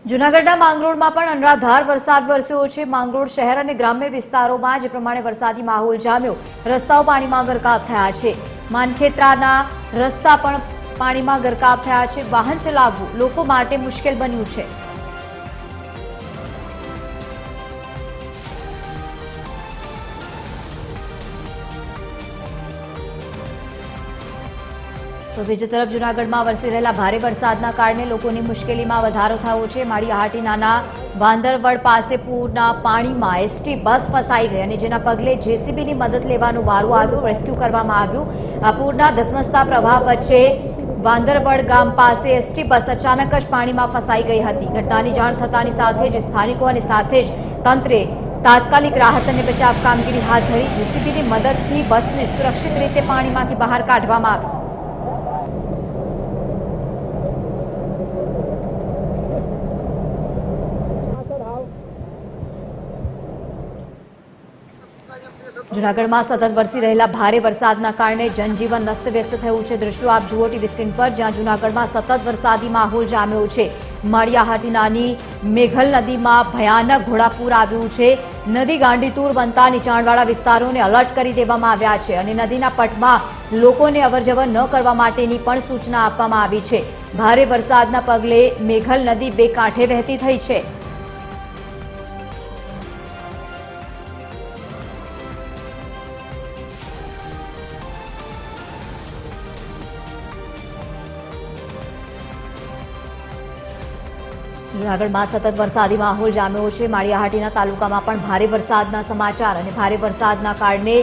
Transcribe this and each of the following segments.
જૂનાગઢના માંગરોળમાં પણ અનરાધાર વરસાદ વરસ્યો છે। માંગરોળ શહેર અને ગ્રામ્ય વિસ્તારોમાં જે પ્રમાણે વરસાદી માહોલ જામ્યો, રસ્તાઓ પાણીમાં ગરકાવ થયા છે। માનખેત્રાના રસ્તા પણ પાણીમાં ગરકાવ થયા છે। વાહન ચલાવવું લોકો માટે મુશ્કેલ બન્યું છે। તો બીજી તરફ જૂનાગઢમાં વરસી રહેલા ભારે વરસાદના કારણે લોકોની મુશ્કેલીમાં વધારો થયો છે। માળિયાહાટીના વાંદરવડ પાસે પૂરના પાણીમાં એસટી બસ ફસાઈ ગઈ અને જેના પગલે જેસીબીની મદદ લેવાનો વારો આવ્યો, રેસ્ક્યુ કરવામાં આવ્યું। આ પૂરના ધસમસતા પ્રવાહ વચ્ચે વાંદરવડ ગામ પાસે એસટી બસ અચાનક જ પાણીમાં ફસાઈ ગઈ હતી। ઘટનાની જાણ થતાની સાથે જ સ્થાનિકો અને સાથે જ તંત્રે તાત્કાલિક રાહત અને બચાવ કામગીરી હાથ ધરી। જેસીબીની મદદથી બસને સુરક્ષિત રીતે પાણીમાંથી બહાર કાઢવામાં આવી। જૂનાગઢમાં સતત વરસી રહેલા ભારે વરસાદના કારણે જનજીવન અસ્તવ્યસ્ત થયું છે। દ્રશ્યો આપ જુઓ ટીવી સ્ક્રીન પર, જ્યાં જૂનાગઢમાં સતત વરસાદી માહોલ જામ્યો છે। માળિયાહાટીનાની મેઘલ નદીમાં ભયાનક ઘોડાપૂર આવ્યું છે। નદી ગાંડીતુર બનતા નીચાણવાળા વિસ્તારોને એલર્ટ કરી દેવામાં આવ્યા છે અને નદીના પટમાં લોકોને અવરજવર ન કરવા માટેની પણ સૂચના આપવામાં આવી છે। ભારે વરસાદના પગલે મેઘલ નદી બે કાંઠે વહેતી થઈ છે। જૂનાગઢમાં સતત વરસાદી માહોલ જામ્યો છે। માળિયાહાટીના તાલુકામાં પણ ભારે વરસાદના સમાચાર અને ભારે વરસાદના કારણે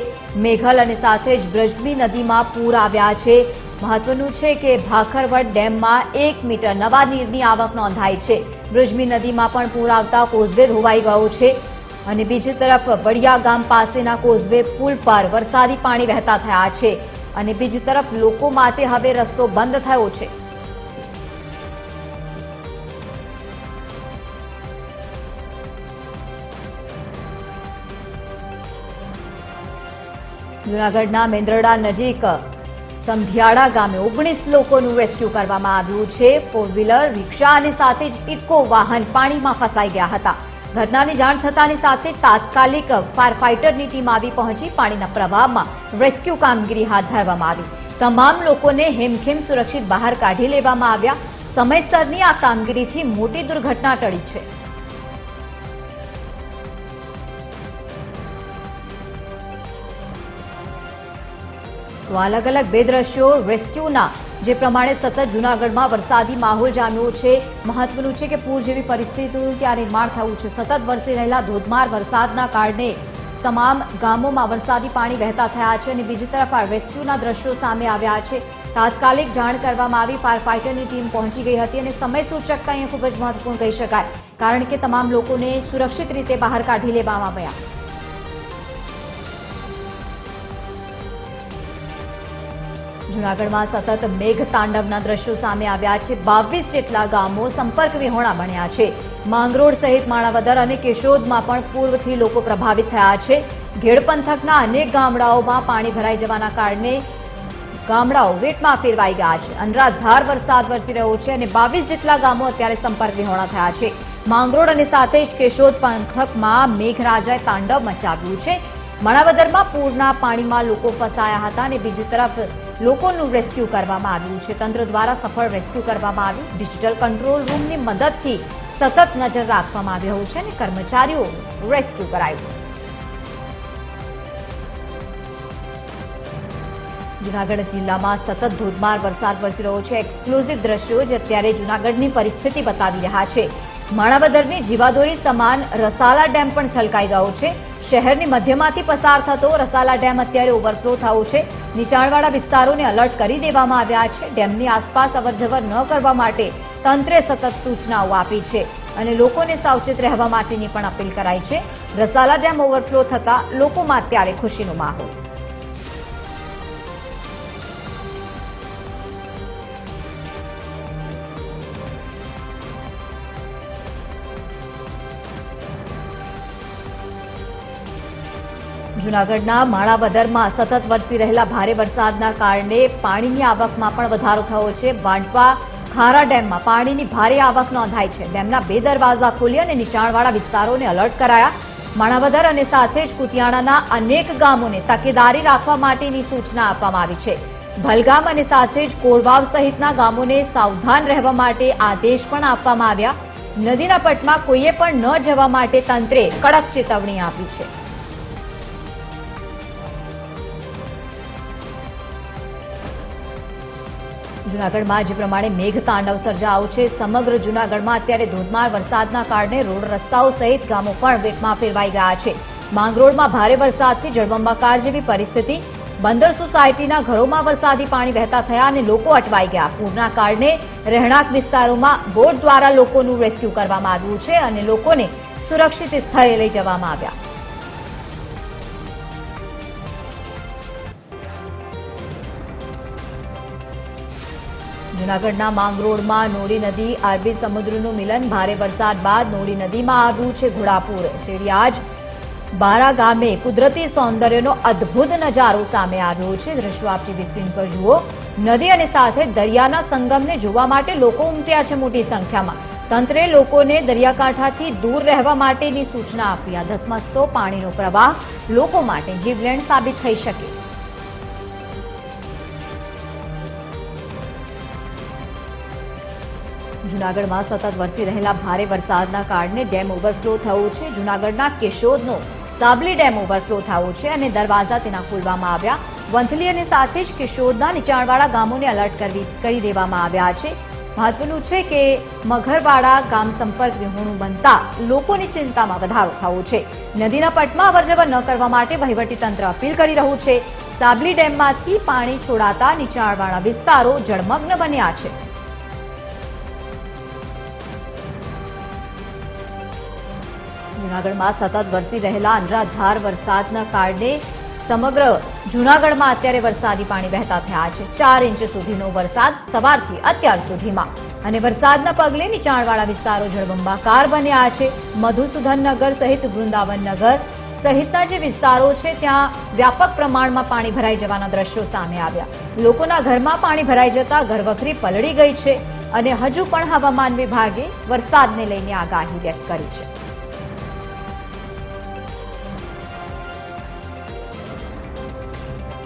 મેઘલ અને સાથે જ બ્રજમી નદીમાં પૂર આવ્યા છે। મહત્વનું છે કે ભાખરવડ ડેમમાં 1 મીટર નવા નીરની આવક નોંધાઈ છે। બ્રજમી નદીમાં પણ પૂર આવતા કોઝવે ધોવાઈ ગયો છે અને બીજી તરફ વડિયા ગામ પાસેના કોઝવે પુલ પર વરસાદી પાણી વહેતા થયા છે અને બીજી તરફ લોકો માટે હવે રસ્તો બંધ થયો છે। જૂનાગઢના મેંદરડા નજીક સંધિયાળા ગામે 19 લોકોનું રેસ્ક્યુ કરવામાં આવ્યું છે। 4 વ્હીલર, રિક્ષા અને સાથે જ ઇકો વાહન પાણીમાં ફસાઈ ગયા હતા। ઘટનાની જાણ થતાની સાથે તાત્કાલિક ફાયર ફાઇટરની ટીમ આવી પહોંચી પાણીના પ્રવાહમાં રેસ્ક્યુ કામગીરી હાથ ધરવામાં આવી। તમામ લોકોને હેમખેમ સુરક્ષિત બહાર કાઢી લેવામાં આવ્યા। સમયસરની આ કામગીરીથી મોટી દુર્ઘટના ટળી છે। તો અલગ અલગ બે દ્રશ્યો રેસ્ક્યુના જે પ્રમાણે સતત જૂનાગઢમાં વરસાદી માહોલ જામ્યો છે। મહત્વનું છે કે પૂર જેવી પરિસ્થિતિનું ત્યાં નિર્માણ થયું છે। સતત વરસી રહેલા ધોધમાર વરસાદના કારણે તમામ ગામોમાં વરસાદી પાણી વહેતા થયા છે અને બીજી તરફ આ રેસ્ક્યુના દ્રશ્યો સામે આવ્યા છે। તાત્કાલિક જાણ કરવામાં આવી, ફાયર ફાઇટરની ટીમ પહોંચી ગઈ હતી અને સમય સૂચકતા અહીંયા ખૂબ જ મહત્વપૂર્ણ કહી શકાય, કારણ કે તમામ લોકોને સુરક્ષિત રીતે બહાર કાઢી લેવામાં આવ્યા। જૂનાગઢમાં સતત મેઘ તાંડવના દ્રશ્યો સામે આવ્યા છે। 22 જેટલા ગામો સંપર્ક વિહોણા બન્યા છે। માંગરોળ સહિત માણાવદર અને કેશોદમાં પણ પૂરથી લોકો પ્રભાવિત થયા છે। ઘેડ પંથકના અનેક ગામડાઓમાં પાણી ભરાઈ જવાના કારણે ગામડાઓ વેટમાં ફેરવાઈ ગયા છે। અનરાધાર વરસાદ વરસી રહ્યો છે અને 22 જેટલા ગામો અત્યારે સંપર્ક વિહોણા થયા છે। માંગરોળ અને સાથે જ કેશોદ પંથકમાં મેઘરાજાએ તાંડવ મચાવ્યું છે। માણાવદરમાં પૂરના પાણીમાં લોકો ફસાયા હતા અને બીજી તરફ લોકોનું રેસ્ક્યુ કરવામાં આવ્યું છે। તંત્ર દ્વારા સફળ રેસ્ક્યુ કરવામાં આવ્યું। ડિજિટલ કંટ્રોલ રૂમની મદદથી સતત નજર રાખવામાં આવી રહ્યું છે અને કર્મચારીઓનું રેસ્ક્યુ કરાયું। જૂનાગઢ જિલ્લામાં સતત ધોધમાર વરસાદ વરસી રહ્યો છે। એક્સક્લુઝિવ દ્રશ્યો જે અત્યારે જૂનાગઢની પરિસ્થિતિ બતાવી રહ્યા છે। માણાવદરની જીવાદોરી સમાન રસાલા ડેમ પણ છલકાઈ ગયો છે। શહેરની મધ્યમાંથી પસાર થતો રસાલા ડેમ અત્યારે ઓવરફ્લો થયો છે। નીચાણવાળા વિસ્તારોને એલર્ટ કરી દેવામાં આવ્યા છે। ડેમની આસપાસ અવરજવર ન કરવા માટે તંત્રે સતત સૂચનાઓ આપી છે અને લોકોને સાવચેત રહેવા માટેની પણ અપીલ કરાઈ છે। રસાલા ડેમ ઓવરફ્લો થતા લોકોમાં અત્યારે ખુશીનો માહોલ। જૂનાગઢના માણાવદરમાં સતત વરસી રહેલા ભારે વરસાદના કારણે પાણીની આવકમાં પણ વધારો થયો છે। વાંટવા ખારા ડેમમાં પાણીની ભારે આવક નોંધાઈ છે। ડેમના 2 દરવાજા ખોલી અને નીચાણવાળા વિસ્તારોને એલર્ટ કરાયા। માણાવદર અને સાથે જ કુતિયાણાના અનેક ગામોને તકેદારી રાખવા માટેની સૂચના આપવામાં આવી છે। ભલગામ અને સાથે જ કોળવાવ સહિતના ગામોને સાવધાન રહેવા માટે આદેશ પણ આપવામાં આવ્યા। નદીના પટમાં કોઈએ પણ ન જવા માટે તંત્રે કડક ચેતવણી આપી છે। જૂનાગઢમાં જે પ્રમાણે મેઘ તાંડવ સર્જાયું છે, સમગ્ર જૂનાગઢમાં અત્યારે ધોધમાર વરસાદના કારણે રોડ રસ્તાઓ સહિત ગામો પણ બેટમાં ફેરવાઈ ગયા છે। માંગરોળમાં ભારે વરસાદથી જળબંબાકાર જેવી પરિસ્થિતિ। બંદર સોસાયટીના ઘરોમાં વરસાદી પાણી વહેતા થયા અને લોકો અટવાઈ ગયા। પૂરના કારણે રહેણાંક વિસ્તારોમાં બોટ દ્વારા લોકોનું રેસ્ક્યુ કરવામાં આવ્યું છે અને લોકોને સુરક્ષિત સ્થળે લઈ જવામાં આવ્યા। જૂનાગઢના માંગરોળમાં નોડી નદી અરબી સમુદ્રનું મિલન। ભારે વરસાદ બાદ નોડી નદીમાં આવ્યું છે ઘોડાપૂર। સેડિયાજ બારા ગામે કુદરતી સૌંદર્યનો અદ્ભુત નજારો સામે આવ્યો છે। દ્રશ્યો આપ ટીવી સ્ક્રીન પર જુઓ। નદી અને સાથે દરિયાના સંગમને જોવા માટે લોકો ઉમટ્યા છે મોટી સંખ્યામાં। તંત્રે લોકોને દરિયાકાંઠાથી દૂર રહેવા માટેની સૂચના આપી। આ ધસમસતો પાણીનો પ્રવાહ લોકો માટે જીવલેણ સાબિત થઈ શકે। જૂનાગઢમાં સતત વરસી રહેલા ભારે વરસાદના કારણે ડેમ ઓવરફ્લો થયો છે। જૂનાગઢના કેશોદનો સાબલી ડેમ ઓવરફ્લો થયો છે અને દરવાજા તેના ખોલવામાં આવ્યા। વંથલી અને સાથે જ કેશોદના નીચાણવાળા ગામોને એલર્ટ કરી દેવામાં આવ્યા છે। મહત્વનું છે કે મઘરવાડા ગામ સંપર્ક વિહોણું બનતા લોકોની ચિંતામાં વધારો થયો છે। નદીના પટમાં અવરજવર ન કરવા માટે વહીવટીતંત્ર અપીલ કરી રહ્યું છે। સાબલી ડેમમાંથી પાણી છોડાતા નીચાણવાળા વિસ્તારો જળમગ્ન બન્યા છે। જૂનાગઢમાં સતત વરસી રહેલા અનરાધાર વરસાદના કારણે સમગ્ર જૂનાગઢમાં અત્યારે વરસાદી પાણી વહેતા થયા છે। 4 ઇંચ સુધીનો વરસાદ સવારથી અત્યાર સુધીમાં અને વરસાદના પગલે નીચાણવાળા વિસ્તારો જળબંબાકાર બન્યા છે। મધુસૂદનનગર સહિત વૃંદાવનનગર સહિતના જે વિસ્તારો છે ત્યાં વ્યાપક પ્રમાણમાં પાણી ભરાઈ જવાના દ્રશ્યો સામે આવ્યા। લોકોના ઘરમાં પાણી ભરાઈ જતા ઘરવખરી પલળી ગઈ છે અને હજુ પણ હવામાન વિભાગે વરસાદને લઈને આગાહી વ્યક્ત કરી છે।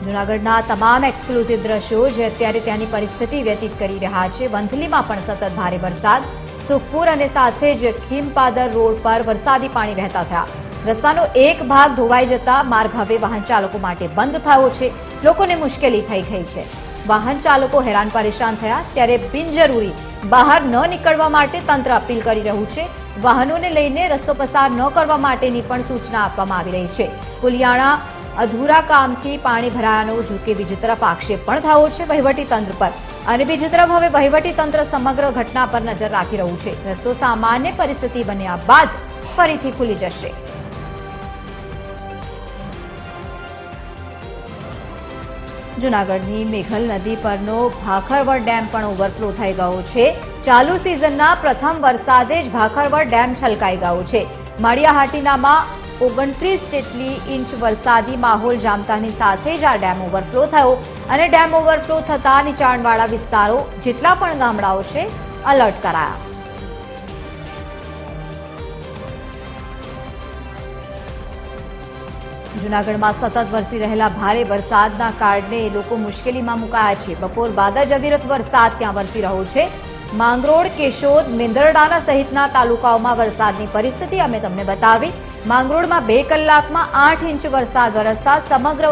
જૂનાગઢના તમામ એક્સક્લુઝિવ દ્રશ્યો જે અત્યારે ત્યાંની પરિસ્થિતિ વ્યતીત કરી રહ્યા છે। વંથલીમાં પણ સતત ભારે વરસાદ। સુખપુર અને સાથે જ ખીમપાદર રોડ પર વરસાદી પાણી વહેતા થયા। રસ્તાનો એક ભાગ ધોવાઈ જતા માર્ગ હવે વાહન ચાલકો માટે બંધ થયો છે। લોકોને મુશ્કેલી થઈ ગઈ છે। વાહન ચાલકો હેરાન પરેશાન થયા। ત્યારે બિનજરૂરી બહાર ન નીકળવા માટે તંત્ર અપીલ કરી રહ્યું છે। વાહનોને લઈને રસ્તો પસાર ન કરવા માટેની પણ સૂચના આપવામાં આવી રહી છે। કુલિયાણા અધૂરા કામથી પાણી ભરાયાનો જોકે બીજી તરફ આક્ષેપ પણ થયો છે વહીવટીતંત્ર પર અને બીજી તરફ હવે વહીવટીતંત્ર સમગ્ર ઘટના પર નજર રાખી રહ્યું છે। રસ્તો સામાન્ય પરિસ્થિતિ બન્યા બાદ ફરીથી ખુલી જશે। જૂનાગઢની મેઘલ નદી પરનો ભાખરવડ ડેમ પણ ઓવરફ્લો થઈ ગયો છે। ચાલુ સિઝનના પ્રથમ વરસાદે જ ભાખરવડ ડેમ છલકાઈ ગયો છે। માળિયાહાટીનામાં 29 જેટલી ઇંચ વરસાદી માહોલ જામતાની સાથે જ આ ડેમ ઓવરફ્લો થયો અને ડેમ ઓવરફ્લો થતા નીચાણવાળા વિસ્તારો જેટલા પણ ગામડાઓ છે એલર્ટ કરાયા। જૂનાગઢમાં સતત વરસી રહેલા ભારે વરસાદના કારણે લોકો મુશ્કેલીમાં મુકાયા છે। બપોર બાદ જ અવિરત વરસાદ ત્યાં વરસી રહ્યો છે। માંગરોળ, કેશોદ, મેંદરડાના સહિતના તાલુકાઓમાં વરસાદની પરિસ્થિતિ અમે તમને બતાવી। માંગરોળમાં 2 કલાકમાં 8 ઇંચ વરસાદ વરસતા સમગ્ર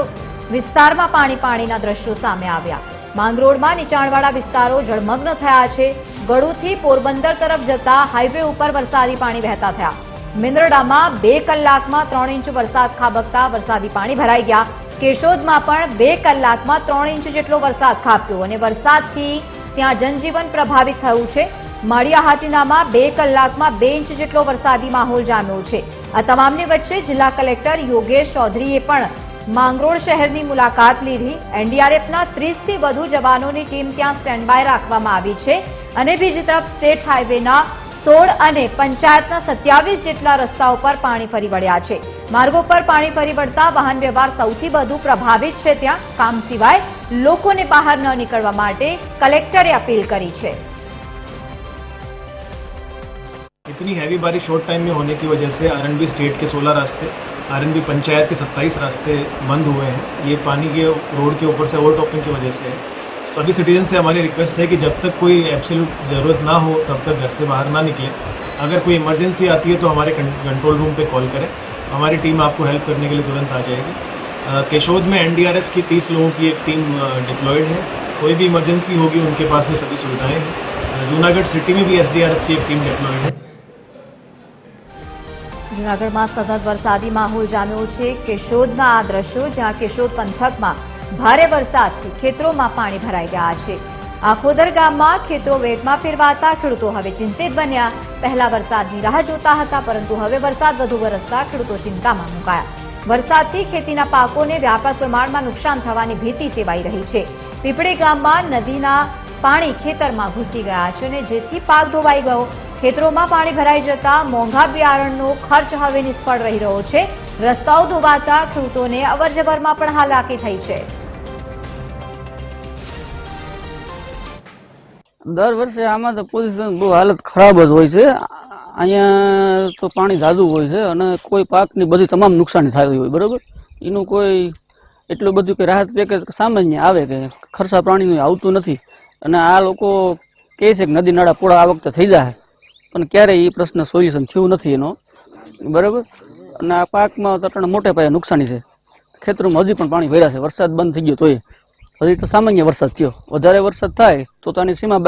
વિસ્તારમાં પાણીના દ્રશ્યો સામે આવ્યા। માંગરોળમાં નીચાણવાળા વિસ્તારો જળમગ્ન થયા છે। ગળુથી પોરબંદર તરફ જતા હાઈવે ઉપર વરસાદી પાણી વહેતા થયા। મેંદરડામાં 2 કલાકમાં 3 ઇંચ વરસાદ ખાબકતા વરસાદી પાણી ભરાઈ ગયા। કેશોદમાં પણ 2 કલાકમાં 3 ઇંચ જેટલો વરસાદ ખાબક્યો અને વરસાદથી ત્યાં જનજીવન પ્રભાવિત થયું છે। માળિયાહાટીનામાં 2 કલાકમાં 2 ઇંચ જેટલો વરસાદી માહોલ જામ્યો છે। આ તમામની વચ્ચે જિલ્લા કલેક્ટર યોગેશ ચૌધરીએ પણ માંગરોળ શહેરની મુલાકાત લીધી। એનડીઆરએફના 30 થી વધુ જવાનોની ટીમ ત્યાં સ્ટેન્ડ બાય રાખવામાં આવી છે અને બીજી તરફ સ્ટેટ હાઈવેના 16 અને પંચાયતના 27 જેટલા રસ્તાઓ પર પાણી ફરી વળ્યા છે। માર્ગો પર પાણી ફરી વળતા વાહન વ્યવહાર સૌથી વધુ પ્રભાવિત છે। ત્યાં કામ સિવાય લોકોને બહાર ન નીકળવા માટે કલેક્ટરે અપીલ કરી છે। इतनी हैवी बारिश शॉर्ट टाइम में होने की वजह से आरएनबी स्टेट के 16 रास्ते, आरएनबी पंचायत के 27 रास्ते बंद हुए हैं। ये पानी के रोड के ऊपर से ओवरटॉपिंग की वजह से है। सभी सिटीजन से हमारी रिक्वेस्ट है कि जब तक कोई एब्सोल्यूट ज़रूरत ना हो तब तक घर से बाहर ना निकलें। अगर कोई इमरजेंसी आती है तो हमारे कंट्रोल रूम पे कॉल करें, हमारी टीम आपको हेल्प करने के लिए तुरंत आ जाएगी। केशोद में एनडीआरएफ की 30 लोगों की एक टीम डिप्लॉयड है। कोई भी इमरजेंसी होगी उनके पास में सभी सुविधाएं हैं। जूनागढ़ सिटी में भी एसडीआरएफ की एक टीम डिप्लॉयड है। જૂનાગઢમાં સતત વરસાદી માહોલ જામ્યો છે। કેશોદના આ દ્રશ્યો, જ્યાં કેશોદ પંથકમાં ભારે વરસાદથી ખેતરોમાં પાણી ભરાઈ ગયા છે। આખોદર ગામમાં ખેતરો વેટમાં ફેરવાતા ખેડૂતો હવે ચિંતિત બન્યા। પહેલા વરસાદની રાહ જોતા હતા, પરંતુ હવે વરસાદ વધુ વરસતા ખેડૂતો ચિંતામાં મુકાયા। વરસાદથી ખેતીના પાકોને વ્યાપક પ્રમાણમાં નુકસાન થવાની ભીતિ સેવાઈ રહી છે। પીપળી ગામમાં નદીના પાણી ખેતરમાં ઘૂસી ગયા છે અને જેથી પાક ધોવાઈ ગયો। ખેતરોમાં પાણી ભરાઈ જતા મોંઘા બિયારણનો ખર્ચ હવે નિષ્ફળ રહી રહ્યો છે। રસ્તાઓ ધોવાતા ખેડૂતોને અવરજવરમાં પણ હાલાકી થઈ છે। દર વર્ષે આમાં તો પોઝિશન બહુ હાલત ખરાબ જ હોય છે। અહીંયા તો પાણી ઝાઝું હોય છે અને કોઈ પાકની બધી તમામ નુકસાની થતી હોય, બરોબર। એનું કોઈ એટલું બધું કે રાહત પેકેજ સામાન્ય આવે કે ખર્ચા પાણીનું આવતું નથી। અને આ લોકો કહે છે કે નદી નાળા પોળા આ વખતે થઈ જાય, પણ ક્યારેય એ પ્રશ્ન સોલ્યુશન થયું નથી એનો, બરાબર। અને આ પાકમાં તો મોટે પાયે નુકસાની છે। ખેતરોમાં હજી પણ પાણી ભર્યા છે। વરસાદ બંધ થઈ ગયો તોય હજી તો સામાન્ય વરસાદ થયો। વધારે વરસાદ થાય તો આની સીમા